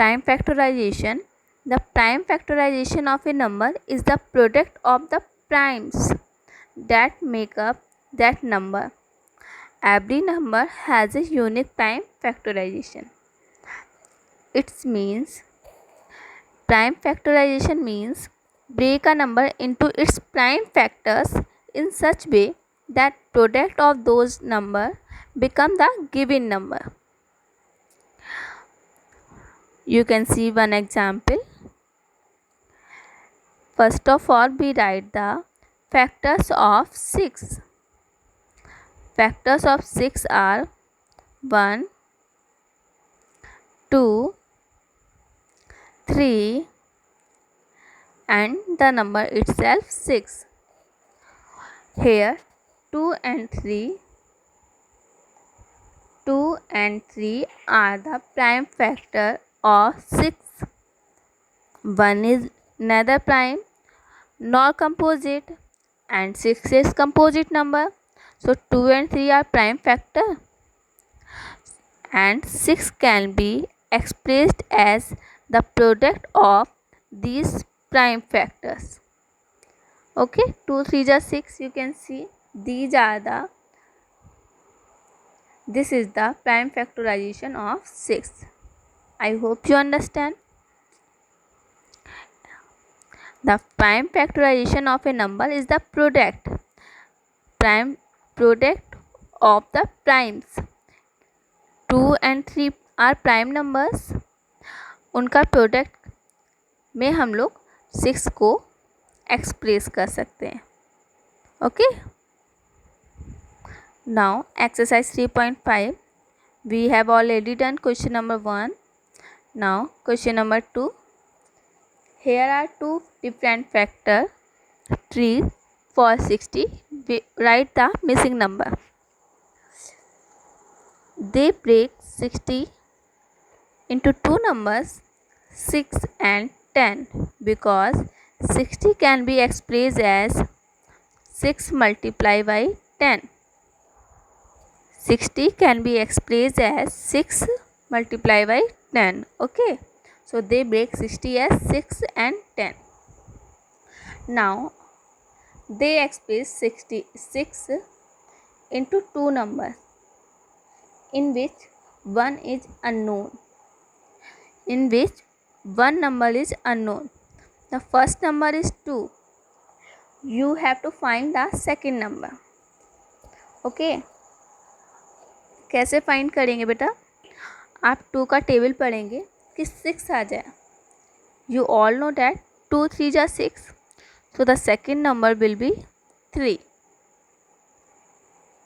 prime factorization. The prime factorization of a number is the product of the primes that make up that number. Every number has a unique prime factorization. It means prime factorization means break a number into its prime factors in such way that product of those number become the given number. You can see one example. First of all, we write the factors of 6. Factors of 6 are 1, 2, 3 and the number itself 6. Here 2 and 3 are the prime factor of 6. 1 is neither prime nor composite and 6 is composite number. So 2 and 3 are prime factor and 6 can be expressed as the product of these prime factors. Okay, 2 3 are 6. You can see this is the prime factorization of 6. I hope you understand. The prime factorization of a number is the product of the primes. 2 and 3 are prime numbers. उनका product में हम लोग 6 को express कर सकते हैं. Okay, now exercise 3.5 we have already done question number 1. Now question number 2. Here are two different factor trees for 60. We write the missing number. They break 60 into two numbers 6 and 10 because 60 can be expressed as 6 multiplied by 10. 60 can be expressed as 6 multiplied by 10. Okay, so they break 60 as 6 and 10. Now they express 66 into two numbers in which one is unknown. One number is unknown. The first number is 2. You have to find the second number. Okay, कैसे find करेंगे बेटा? आप 2 का table पढ़ेंगे कि 6 आ जाए. You all know that 2 3 are 6. So the second number will be 3.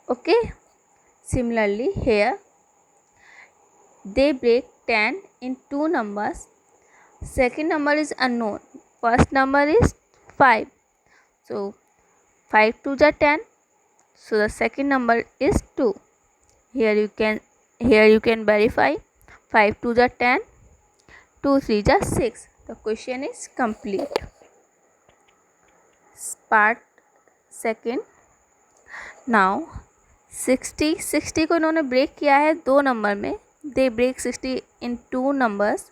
Okay, similarly here they break 10 in two numbers. Second number is unknown. First number is 5. So 5 2 are 10. So the second number is 2. Here you can verify. 5 2 are 10. 2 3 are 6. The question is complete. Part second. Now 60 को इन्होंने break किया है दो number में. They break 60 in two numbers.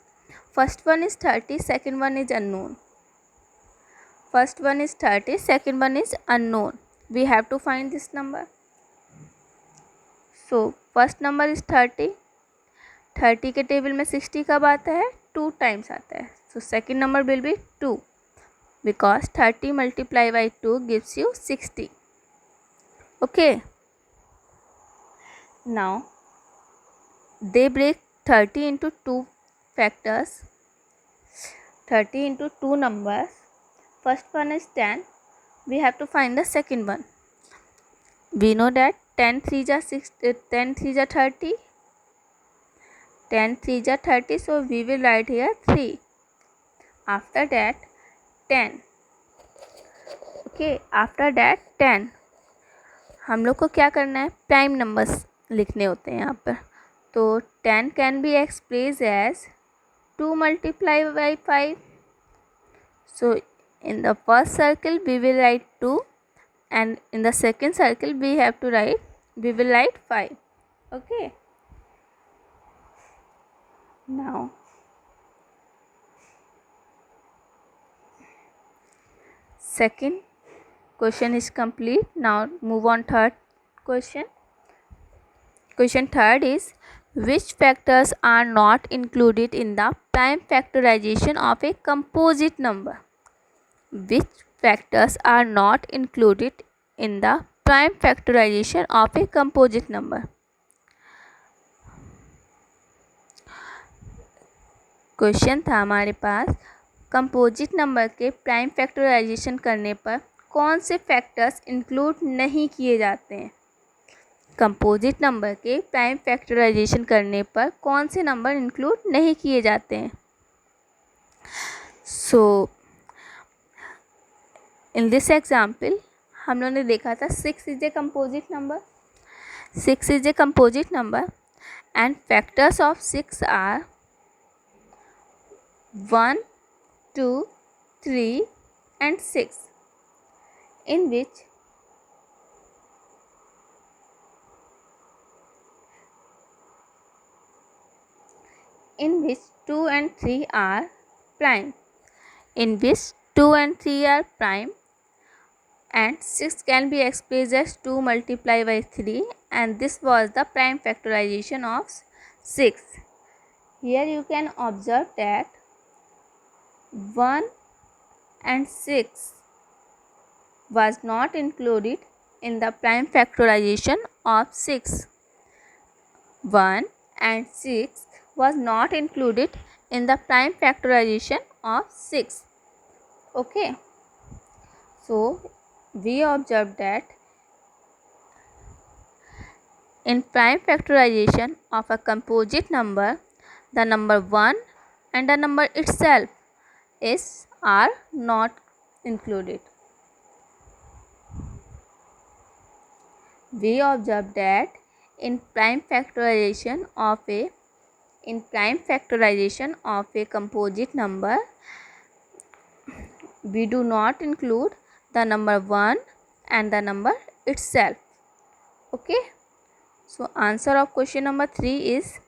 First one is 30, second one is unknown. First one is 30, second one is unknown. We have to find this number. So first number is 30. 30 के table में 60 कब आता है? 2 times आता है. So second number will be 2 because 30 multiplied by 2 gives you 60. Okay. Now they break 30 into two factors. 30 into two numbers. First one is 10. We have to find the second one. We know that 10 3 are 30. 10 3 are 30. So we will write here 3. After that 10. Okay, after that 10. हम लोग को क्या करना है? Prime numbers लिखने होते हैं यहाँ पर. तो 10 can be expressed as 2 multiplied by 5. So in the first circle we will write 2 and in the second circle we will write 5. Okay. Now Second question is complete. Now move on third question. Question third is, which factors are not included in the prime factorization of a composite number? Which factors are not included in the prime factorization of a composite number? Question था हमारे पास, composite number के prime factorisation करने पर कौन से factors include नहीं किए जाते हैं? कंपोजिट नंबर के प्राइम फैक्टराइजेशन करने पर कौन से नंबर इंक्लूड नहीं किए जाते हैं? सो इन दिस एग्जाम्पल हम लोगों ने देखा था 6 is a composite number. 6 is a composite number and factors of 6 are 1, 2, 3 and 6, in which 2 and 3 are prime. In which 2 and 3 are prime, and 6 can be expressed as 2 multiplied by 3, and this was the prime factorization of 6. Here you can observe that 1 and 6 was not included in the prime factorization of 6. 1 and 6 was not included in the prime factorization of 6. Okay, so we observed that in prime factorization of a composite number, the number 1 and the number itself are not included. We observe that in prime factorization of a composite number, we do not include the number 1 and the number itself. Okay, so answer of question number 3 is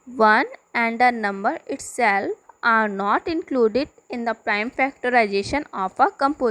1 and the number itself are not included in the prime factorization of a composite.